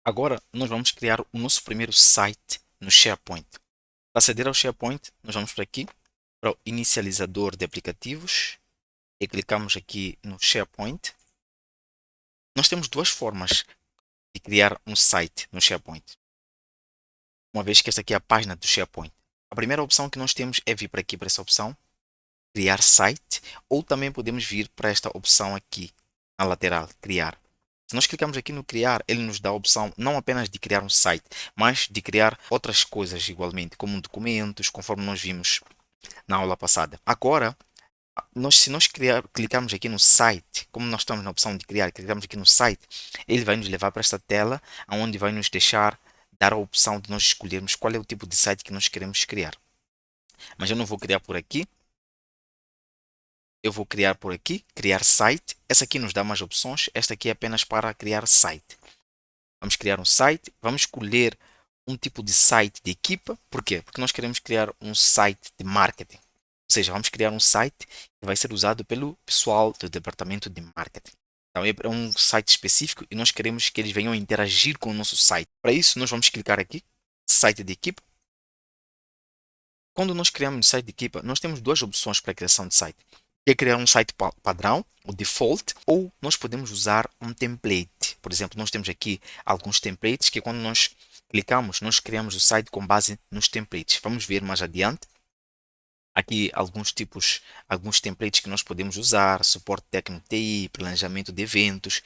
Agora, nós vamos criar o nosso primeiro site no SharePoint. Para aceder ao SharePoint, nós vamos para aqui, para o inicializador de aplicativos, e clicamos aqui no SharePoint. Nós temos duas formas de criar um site no SharePoint, uma vez que esta aqui é a página do SharePoint. A primeira opção que nós temos é vir para aqui, para essa opção, criar site, ou também podemos vir para esta opção aqui, na lateral, criar. Se nós clicamos aqui no criar, ele nos dá a opção não apenas de criar um site, mas de criar outras coisas igualmente, como documentos, conforme nós vimos na aula passada. Agora, se nós clicarmos aqui no site, como nós estamos na opção de criar, clicamos aqui no site, ele vai nos levar para esta tela, onde vai nos deixar dar a opção de nós escolhermos qual é o tipo de site que nós queremos criar. Mas eu não vou criar por aqui. Eu vou criar por aqui, criar site. Essa aqui nos dá mais opções. Esta aqui é apenas para criar site. Vamos criar um site. Vamos escolher um tipo de site de equipa. Por quê? Porque nós queremos criar um site de marketing. Ou seja, vamos criar um site que vai ser usado pelo pessoal do departamento de marketing. Então, é um site específico e nós queremos que eles venham interagir com o nosso site. Para isso, nós vamos clicar aqui, site de equipa. Quando nós criamos um site de equipa, nós temos duas opções para a criação de site. É criar um site padrão, o default, ou nós podemos usar um template. Por exemplo, nós temos aqui alguns templates que quando nós clicamos, nós criamos o site com base nos templates. Vamos ver mais adiante. Aqui alguns templates que nós podemos usar, suporte técnico TI, planejamento de eventos,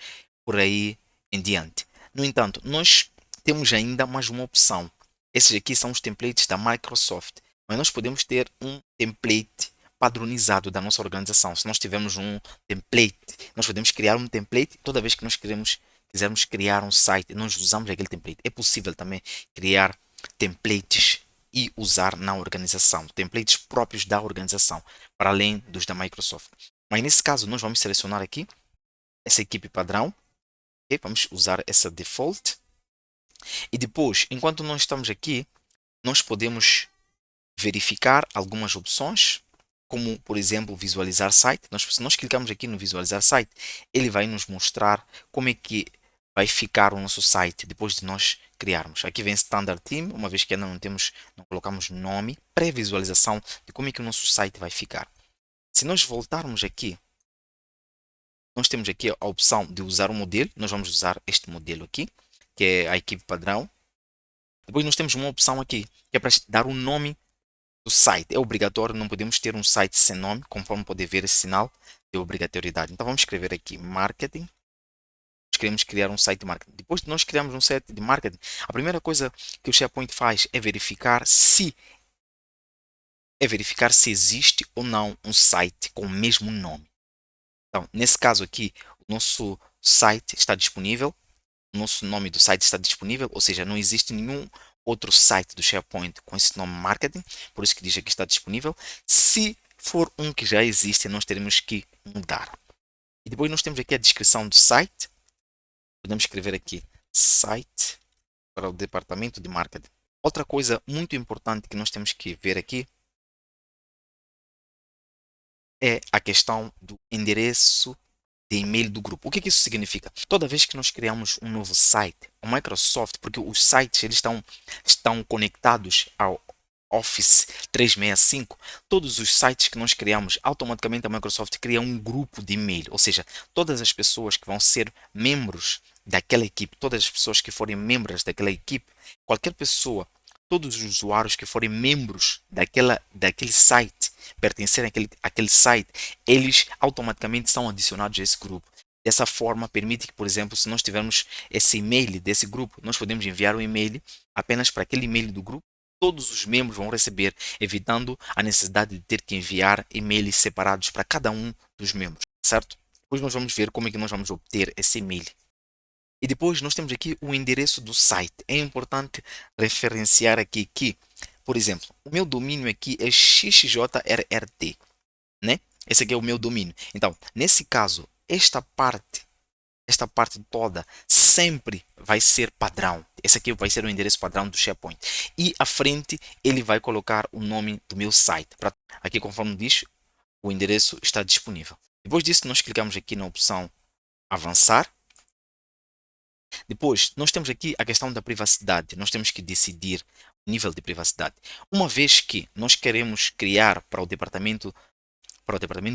por aí em diante. No entanto, nós temos ainda mais uma opção. Esses aqui são os templates da Microsoft, mas nós podemos ter um template padronizado da nossa organização. Se nós tivermos um template, nós podemos criar um template toda vez que nós quisermos criar um site, nós usamos aquele template. É possível também criar templates e usar na organização, templates próprios da organização, para além dos da Microsoft. Mas nesse caso, nós vamos selecionar aqui essa equipe padrão, okay? Vamos usar essa default, e depois, enquanto nós estamos aqui, nós podemos verificar algumas opções, como por exemplo visualizar site. Se nós clicarmos aqui no visualizar site, ele vai nos mostrar como é que vai ficar o nosso site depois de nós criarmos. Aqui vem Standard Theme, uma vez que ainda não colocamos nome, pré-visualização de como é que o nosso site vai ficar. Se nós voltarmos aqui, nós temos aqui a opção de usar um modelo. Nós vamos usar este modelo aqui, que é a equipe padrão. Depois nós temos uma opção aqui, que é para dar um nome do site. É obrigatório, não podemos ter um site sem nome, conforme pode ver esse sinal de obrigatoriedade. Então vamos escrever aqui marketing. Nós queremos criar um site de marketing. Depois de nós criarmos um site de marketing, a primeira coisa que o SharePoint faz é verificar se existe ou não um site com o mesmo nome. Então, nesse caso aqui, o nosso site está disponível, o nosso nome do site está disponível, ou seja, não existe nenhum outro site do SharePoint com esse nome marketing, por isso que diz aqui que está disponível. Se for um que já existe, nós teremos que mudar. E depois nós temos aqui a descrição do site. Podemos escrever aqui site para o departamento de marketing. Outra coisa muito importante que nós temos que ver aqui é a questão do endereço de e-mail do grupo. O que isso significa? Toda vez que nós criamos um novo site, o Microsoft, porque os sites eles estão conectados ao Office 365, todos os sites que nós criamos, automaticamente a Microsoft cria um grupo de e-mail, ou seja, todas as pessoas que vão ser membros daquela equipe, todas as pessoas que forem membros daquela equipe, qualquer pessoa, todos os usuários que forem membros daquele site, pertencerem àquele site, eles automaticamente são adicionados a esse grupo. Dessa forma, permite que, por exemplo, se nós tivermos esse e-mail desse grupo, nós podemos enviar um e-mail apenas para aquele e-mail do grupo. Todos os membros vão receber, evitando a necessidade de ter que enviar e-mails separados para cada um dos membros, certo? Depois nós vamos ver como é que nós vamos obter esse e-mail. E depois nós temos aqui o endereço do site. É importante referenciar aqui que, por exemplo, o meu domínio aqui é XJRRT, né? Esse aqui é o meu domínio. Então, nesse caso, esta parte toda sempre vai ser padrão. Esse aqui vai ser o endereço padrão do SharePoint. E à frente ele vai colocar o nome do meu site. Aqui, conforme diz, o endereço está disponível. Depois disso, nós clicamos aqui na opção avançar. Depois, nós temos aqui a questão da privacidade. Nós temos que decidir o nível de privacidade. Uma vez que nós queremos criar para o departamento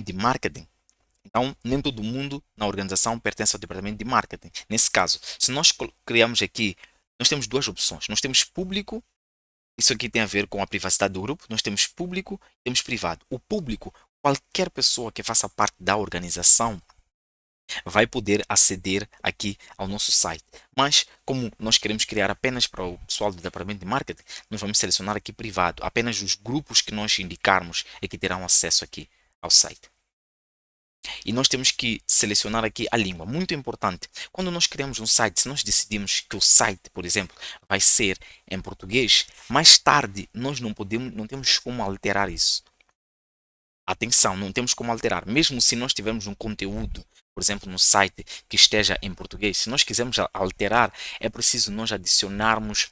de marketing, então nem todo mundo na organização pertence ao departamento de marketing. Nesse caso, se nós criamos aqui, nós temos duas opções. Nós temos público, isso aqui tem a ver com a privacidade do grupo. Nós temos público, temos privado. O público, qualquer pessoa que faça parte da organização vai poder aceder aqui ao nosso site. Mas, como nós queremos criar apenas para o pessoal do departamento de marketing, nós vamos selecionar aqui privado. Apenas os grupos que nós indicarmos é que terão acesso aqui ao site. E nós temos que selecionar aqui a língua. Muito importante. Quando nós criamos um site, se nós decidimos que o site, por exemplo, vai ser em português, mais tarde nós não temos como alterar isso. Atenção, não temos como alterar. Mesmo se nós tivermos um conteúdo, por exemplo, no site que esteja em português, se nós quisermos alterar, é preciso nós adicionarmos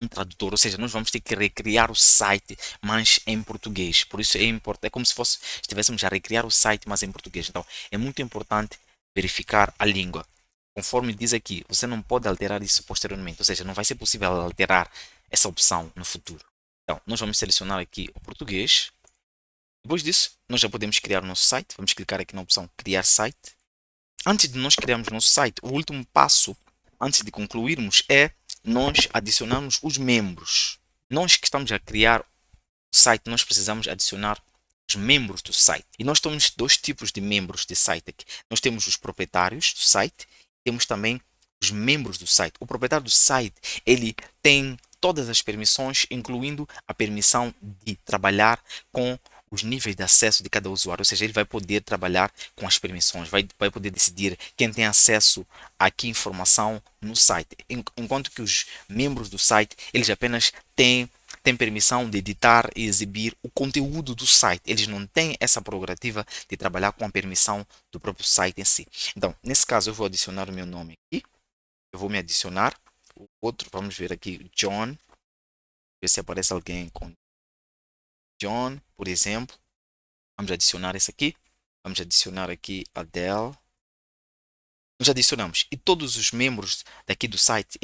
um tradutor, ou seja, nós vamos ter que recriar o site, mas em português. Por isso é importante, é como se estivéssemos a recriar o site, mas em português. Então, é muito importante verificar a língua. Conforme diz aqui, você não pode alterar isso posteriormente, ou seja, não vai ser possível alterar essa opção no futuro. Então, nós vamos selecionar aqui o português. Depois disso, nós já podemos criar o nosso site. Vamos clicar aqui na opção criar site. Antes de nós criarmos o nosso site, o último passo, antes de concluirmos, é nós adicionarmos os membros. Nós que estamos a criar o site, nós precisamos adicionar os membros do site. E nós temos dois tipos de membros de site aqui. Nós temos os proprietários do site, temos também os membros do site. O proprietário do site, ele tem todas as permissões, incluindo a permissão de trabalhar com os níveis de acesso de cada usuário, ou seja, ele vai poder trabalhar com as permissões, vai poder decidir quem tem acesso a que informação no site, enquanto que os membros do site, eles apenas têm permissão de editar e exibir o conteúdo do site, eles não têm essa prerrogativa de trabalhar com a permissão do próprio site em si. Então, nesse caso, eu vou adicionar o meu nome aqui, eu vou me adicionar, o outro, vamos ver aqui, John, ver se aparece alguém com John, por exemplo. Vamos adicionar esse aqui. Vamos adicionar aqui Adele. Nós adicionamos. E todos os membros daqui do site,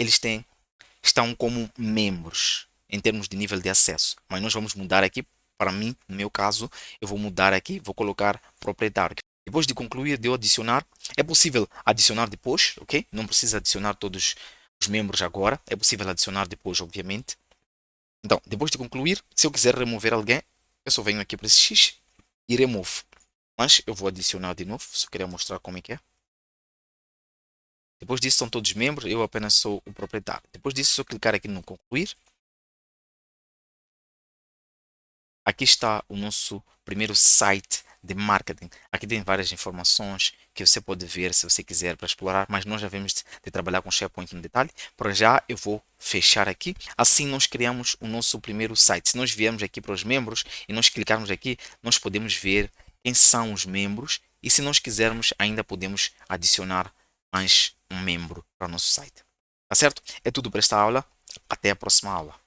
estão como membros em termos de nível de acesso. Mas nós vamos mudar aqui, para mim, no meu caso, eu vou mudar aqui, vou colocar proprietário. Depois de concluir, de eu adicionar, é possível adicionar depois, ok? Não precisa adicionar todos os membros agora. É possível adicionar depois, obviamente. Então, depois de concluir, se eu quiser remover alguém, eu só venho aqui para esse X e removo. Mas eu vou adicionar de novo, só queria mostrar como é que é. Depois disso são todos membros, eu apenas sou o proprietário. Depois disso, se eu clicar aqui no concluir, aqui está o nosso primeiro site de marketing. Aqui tem várias informações que você pode ver se você quiser para explorar, mas nós já vamos de trabalhar com SharePoint no detalhe. Por já eu vou fechar aqui. Assim nós criamos o nosso primeiro site. Se nós viermos aqui para os membros e nós clicarmos aqui, nós podemos ver quem são os membros e se nós quisermos ainda podemos adicionar mais um membro para o nosso site. Tá certo? É tudo para esta aula. Até a próxima aula.